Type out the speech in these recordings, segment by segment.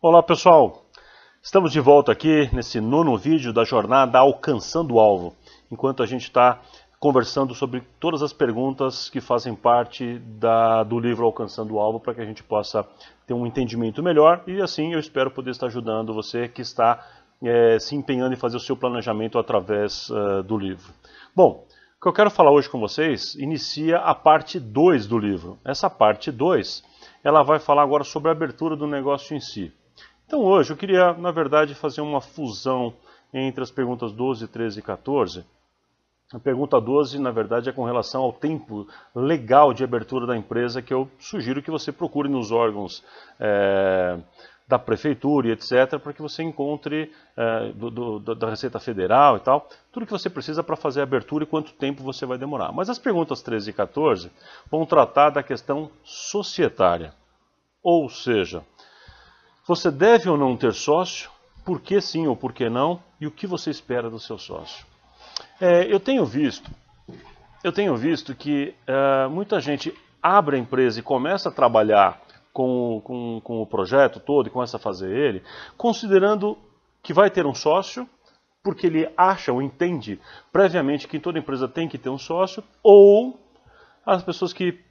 Olá pessoal, estamos de volta aqui nesse nono vídeo da jornada Alcançando o Alvo, enquanto a gente está conversando sobre todas as perguntas que fazem parte do livro Alcançando o Alvo, para que a gente possa ter um entendimento melhor e assim eu espero poder estar ajudando você que está se empenhando em fazer o seu planejamento através do livro. Bom, o que eu quero falar hoje com vocês inicia a parte 2 do livro. Essa parte 2, ela vai falar agora sobre a abertura do negócio em si. Então hoje eu queria, na verdade, fazer uma fusão entre as perguntas 12, 13 e 14. A pergunta 12, na verdade, é com relação ao tempo legal de abertura da empresa, que eu sugiro que você procure nos órgãos da prefeitura e etc, para que você encontre da Receita Federal e tal, tudo que você precisa para fazer a abertura e quanto tempo você vai demorar. Mas as perguntas 13 e 14 vão tratar da questão societária, ou seja, você deve ou não ter sócio, por que sim ou por que não, e o que você espera do seu sócio. Eu tenho visto que muita gente abre a empresa e começa a trabalhar com o projeto todo e começa a fazer ele, considerando que vai ter um sócio, porque ele acha ou entende previamente que toda empresa tem que ter um sócio, ou as pessoas que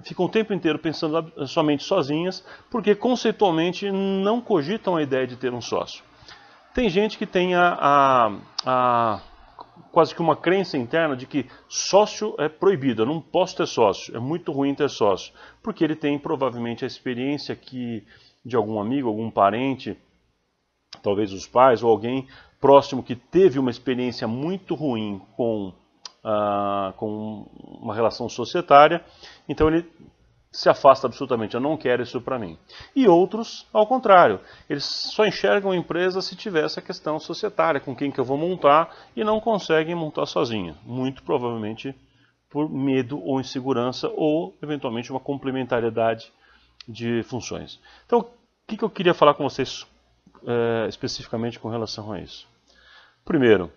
ficam o tempo inteiro pensando somente sozinhas, porque conceitualmente não cogitam a ideia de ter um sócio. Tem gente que tem quase que uma crença interna de que sócio é proibido, eu não posso ter sócio, é muito ruim ter sócio, porque ele tem provavelmente a experiência de algum amigo, algum parente, talvez os pais ou alguém próximo que teve uma experiência muito ruim com uma relação societária, então ele se afasta absolutamente, eu não quero isso para mim. E outros, ao contrário, eles só enxergam a empresa se tiver essa questão societária, com quem que eu vou montar, e não conseguem montar sozinho, muito provavelmente por medo ou insegurança, ou eventualmente uma complementariedade de funções. Então, o que eu queria falar com vocês especificamente com relação a isso? Primeiro,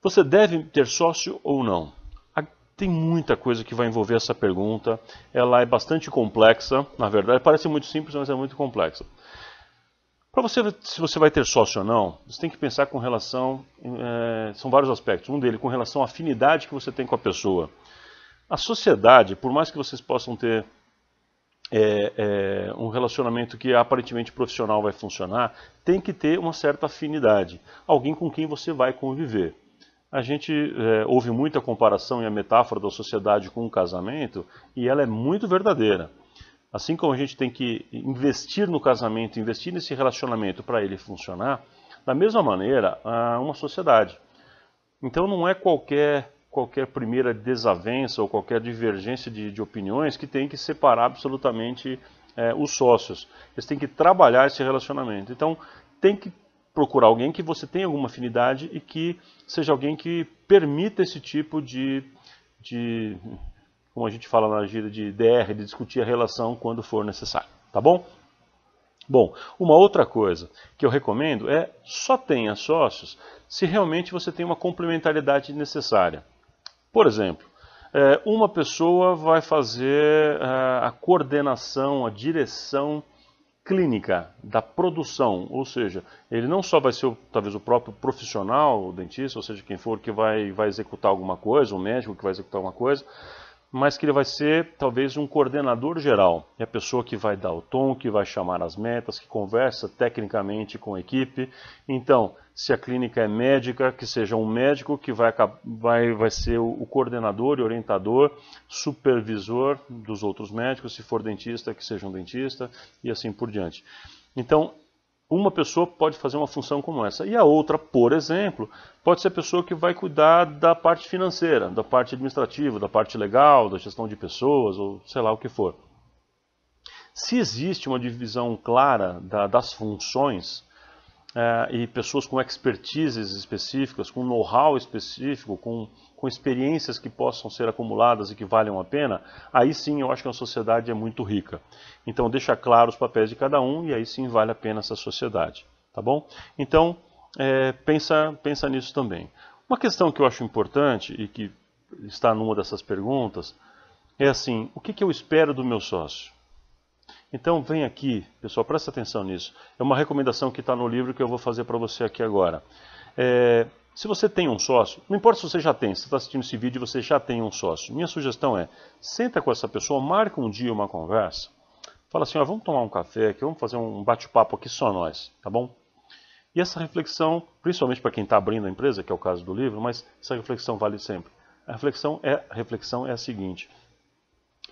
você deve ter sócio ou não? Tem muita coisa que vai envolver essa pergunta, ela é bastante complexa, na verdade, parece muito simples, mas é muito complexa. Para você, se você vai ter sócio ou não, você tem que pensar com relação, são vários aspectos, um deles com relação à afinidade que você tem com a pessoa. A sociedade, por mais que vocês possam ter um relacionamento que aparentemente profissional vai funcionar, tem que ter uma certa afinidade, alguém com quem você vai conviver. A gente ouve muita comparação e a metáfora da sociedade com o casamento, e ela é muito verdadeira. Assim como a gente tem que investir no casamento, investir nesse relacionamento para ele funcionar, da mesma maneira, uma sociedade. Então não é qualquer primeira desavença ou qualquer divergência de opiniões que tem que separar absolutamente os sócios. Eles têm que trabalhar esse relacionamento. Então tem que procurar alguém que você tenha alguma afinidade e que seja alguém que permita esse tipo como a gente fala na gíria de DR, de discutir a relação quando for necessário, tá bom? Bom, uma outra coisa que eu recomendo é só tenha sócios se realmente você tem uma complementariedade necessária. Por exemplo, uma pessoa vai fazer a coordenação, a direção clínica da produção, ou seja, ele não só vai ser talvez o próprio profissional, o dentista, ou seja, quem for que vai executar alguma coisa, o médico que vai executar alguma coisa, mas que ele vai ser talvez um coordenador geral. É a pessoa que vai dar o tom, que vai chamar as metas, que conversa tecnicamente com a equipe. Então, se a clínica é médica, que seja um médico que vai ser o coordenador e orientador, supervisor dos outros médicos, se for dentista, que seja um dentista, e assim por diante. Então, uma pessoa pode fazer uma função como essa. E a outra, por exemplo, pode ser a pessoa que vai cuidar da parte financeira, da parte administrativa, da parte legal, da gestão de pessoas, ou sei lá o que for. Se existe uma divisão clara das funções, e pessoas com expertises específicas, com know-how específico, com experiências que possam ser acumuladas e que valham a pena, aí sim eu acho que a sociedade é muito rica. Então deixa claro os papéis de cada um e aí sim vale a pena essa sociedade, tá bom? Então pensa nisso também. Uma questão que eu acho importante e que está numa dessas perguntas é assim, o que eu espero do meu sócio? Então vem aqui, pessoal, presta atenção nisso. É uma recomendação que está no livro que eu vou fazer para você aqui agora. Se você tem um sócio, não importa se você já tem, se você está assistindo esse vídeo e você já tem um sócio, minha sugestão é, senta com essa pessoa, marca um dia uma conversa, fala assim, ó, vamos tomar um café aqui, vamos fazer um bate-papo aqui só nós, tá bom? E essa reflexão, principalmente para quem está abrindo a empresa, que é o caso do livro, mas essa reflexão vale sempre. A reflexão é a seguinte,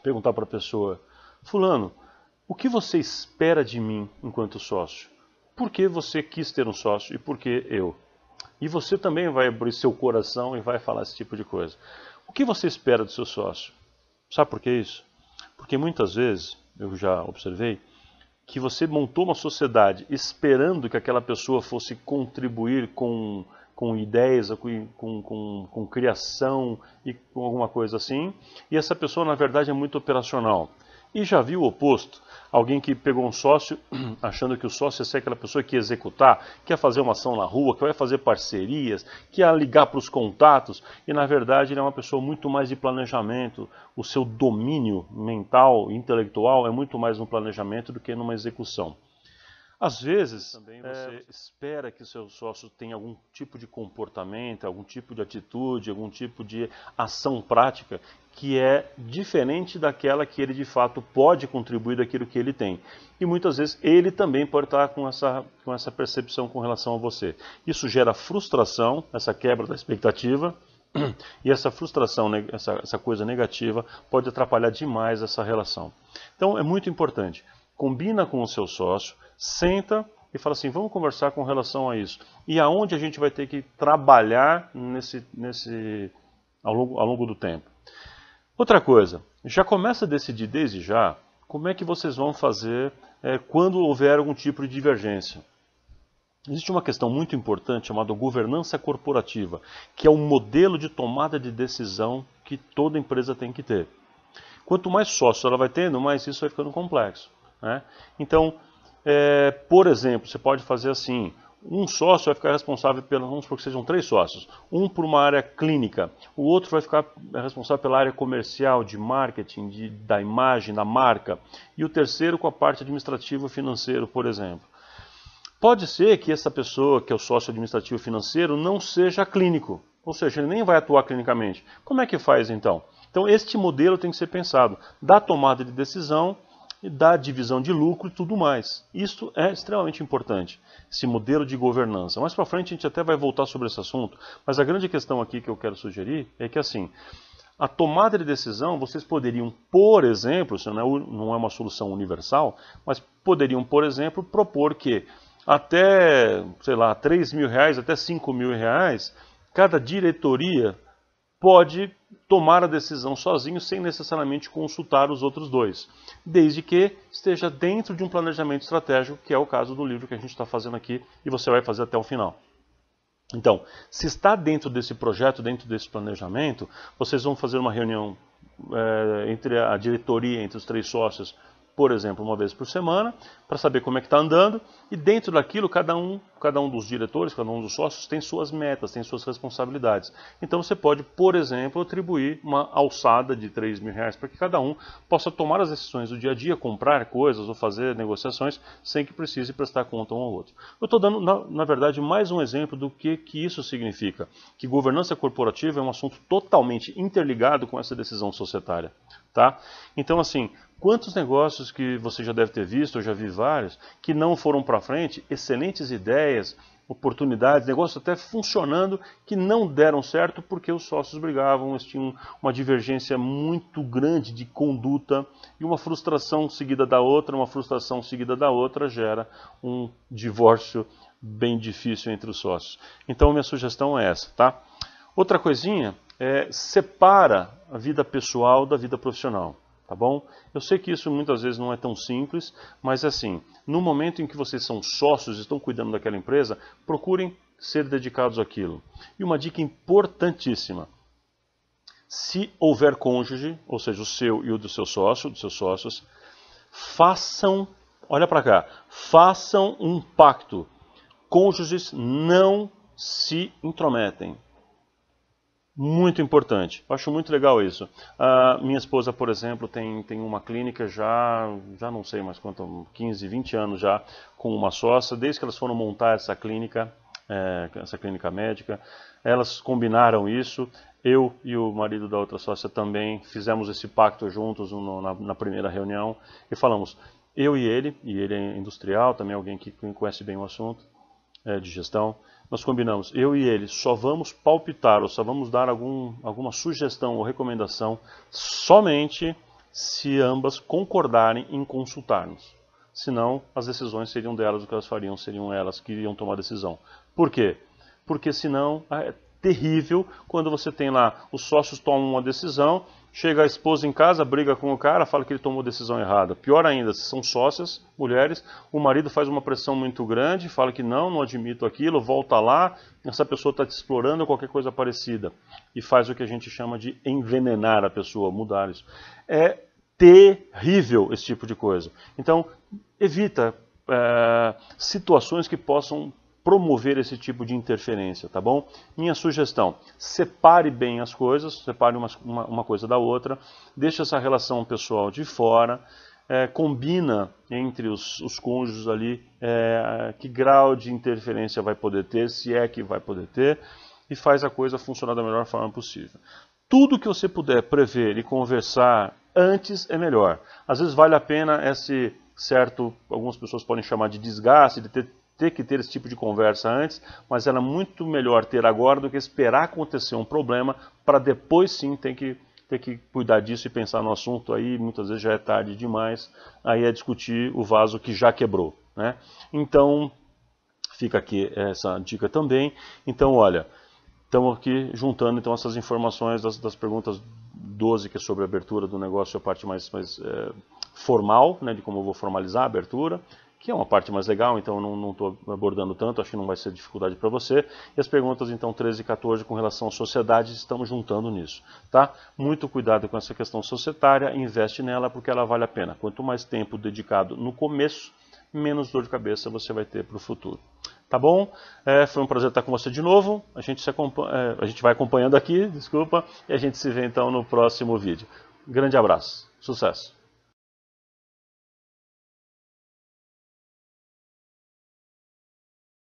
perguntar para a pessoa, fulano, o que você espera de mim enquanto sócio? Por que você quis ter um sócio e por que eu? E você também vai abrir seu coração e vai falar esse tipo de coisa. O que você espera do seu sócio? Sabe por que isso? Porque muitas vezes, eu já observei, que você montou uma sociedade esperando que aquela pessoa fosse contribuir com ideias, com criação e com alguma coisa assim, e essa pessoa na verdade é muito operacional. E já viu o oposto? Alguém que pegou um sócio, achando que o sócio ia ser aquela pessoa que ia executar, que ia fazer uma ação na rua, que vai fazer parcerias, que ia ligar para os contatos, e na verdade ele é uma pessoa muito mais de planejamento. O seu domínio mental, intelectual, é muito mais no planejamento do que numa execução. Às vezes, também você espera que o seu sócio tenha algum tipo de comportamento, algum tipo de atitude, algum tipo de ação prática que é diferente daquela que ele de fato pode contribuir daquilo que ele tem. E muitas vezes ele também pode estar com essa percepção com relação a você. Isso gera frustração, essa quebra da expectativa, e essa frustração, essa coisa negativa pode atrapalhar demais essa relação. Então é muito importante. Combina com o seu sócio, senta e fala assim, vamos conversar com relação a isso. E aonde a gente vai ter que trabalhar ao longo do tempo. Outra coisa, já começa a decidir desde já como é que vocês vão fazer quando houver algum tipo de divergência. Existe uma questão muito importante chamada governança corporativa, que é um modelo de tomada de decisão que toda empresa tem que ter. Quanto mais sócios ela vai tendo, mais isso vai ficando complexo. Né? Então, por exemplo, você pode fazer assim, um sócio vai ficar responsável vamos supor que sejam 3 sócios, um por uma área clínica, o outro vai ficar responsável pela área comercial, de marketing, da imagem, da marca, e o terceiro com a parte administrativa e financeira, por exemplo. Pode ser que essa pessoa, que é o sócio administrativo financeiro, não seja clínico, ou seja, ele nem vai atuar clinicamente. Como é que faz então? Então este modelo tem que ser pensado, da tomada de decisão, da divisão de lucro e tudo mais. Isso é extremamente importante, esse modelo de governança. Mais para frente a gente até vai voltar sobre esse assunto, mas a grande questão aqui que eu quero sugerir é que assim, a tomada de decisão, vocês poderiam, por exemplo, isso não é uma solução universal, mas poderiam, por exemplo, propor que até, sei lá, R$3.000, até R$5.000, cada diretoria pode tomar a decisão sozinho sem necessariamente consultar os outros dois, desde que esteja dentro de um planejamento estratégico, que é o caso do livro que a gente está fazendo aqui e você vai fazer até o final. Então, se está dentro desse projeto, dentro desse planejamento, vocês vão fazer uma reunião entre a diretoria, entre os 3 sócios, por exemplo, uma vez por semana, para saber como é que está andando, e dentro daquilo, cada um dos diretores, cada um dos sócios tem suas metas, tem suas responsabilidades. Então você pode, por exemplo, atribuir uma alçada de R$3.000 para que cada um possa tomar as decisões do dia a dia, comprar coisas ou fazer negociações sem que precise prestar conta um ao outro. Eu estou dando, na verdade, mais um exemplo do que isso significa, que governança corporativa é um assunto totalmente interligado com essa decisão societária. Tá? Então, assim, quantos negócios que você já deve ter visto, eu já vi vários, que não foram para frente, excelentes ideias, oportunidades, negócios até funcionando, que não deram certo porque os sócios brigavam, eles tinham uma divergência muito grande de conduta, e uma frustração seguida da outra gera um divórcio bem difícil entre os sócios. Então, minha sugestão é essa, tá? Outra coisinha separa a vida pessoal da vida profissional, tá bom? Eu sei que isso muitas vezes não é tão simples, mas assim, no momento em que vocês são sócios e estão cuidando daquela empresa, procurem ser dedicados àquilo. E uma dica importantíssima, se houver cônjuge, ou seja, o seu e o do seu sócio, dos seus sócios, façam, olha para cá, façam um pacto. Cônjuges não se intrometem. Muito importante. Eu acho muito legal isso. A minha esposa, por exemplo, tem uma clínica já não sei mais quanto, 15, 20 anos já, com uma sócia. Desde que elas foram montar essa clínica médica, elas combinaram isso. Eu e o marido da outra sócia também fizemos esse pacto juntos na primeira reunião e falamos, eu e ele é industrial, também alguém que conhece bem o assunto de gestão, nós combinamos, eu e ele só vamos palpitar ou só vamos dar alguma sugestão ou recomendação somente se ambas concordarem em consultar-nos. Senão, as decisões seriam delas, o que elas fariam seriam elas que iriam tomar a decisão. Por quê? Porque senão é terrível quando você tem lá, os sócios tomam uma decisão, chega a esposa em casa, briga com o cara, fala que ele tomou a decisão errada. Pior ainda, se são sócias, mulheres, o marido faz uma pressão muito grande, fala que não admito aquilo, volta lá, essa pessoa está te explorando ou qualquer coisa parecida. E faz o que a gente chama de envenenar a pessoa, mudar isso. É terrível esse tipo de coisa. Então, evita situações que possam promover esse tipo de interferência, tá bom? Minha sugestão, separe bem as coisas, separe uma coisa da outra, deixe essa relação pessoal de fora, combina entre os cônjuges ali que grau de interferência vai poder ter, se é que vai poder ter, e faz a coisa funcionar da melhor forma possível. Tudo que você puder prever e conversar antes é melhor. Às vezes vale a pena esse certo, algumas pessoas podem chamar de desgaste, de ter que ter esse tipo de conversa antes, mas era muito melhor ter agora do que esperar acontecer um problema para depois sim ter que cuidar disso e pensar no assunto, aí muitas vezes já é tarde demais, aí é discutir o vaso que já quebrou, né? Então, fica aqui essa dica também. Então, olha, estamos aqui juntando então essas informações das perguntas 12, que é sobre a abertura do negócio, a parte mais formal, né, de como eu vou formalizar a abertura, que é uma parte mais legal, então eu não estou abordando tanto, acho que não vai ser dificuldade para você. E as perguntas, então, 13 e 14, com relação à sociedade, estamos juntando nisso, tá? Muito cuidado com essa questão societária, investe nela porque ela vale a pena. Quanto mais tempo dedicado no começo, menos dor de cabeça você vai ter para o futuro. Tá bom? Foi um prazer estar com você de novo. A gente vai acompanhando aqui, desculpa, e a gente se vê então no próximo vídeo. Grande abraço, sucesso!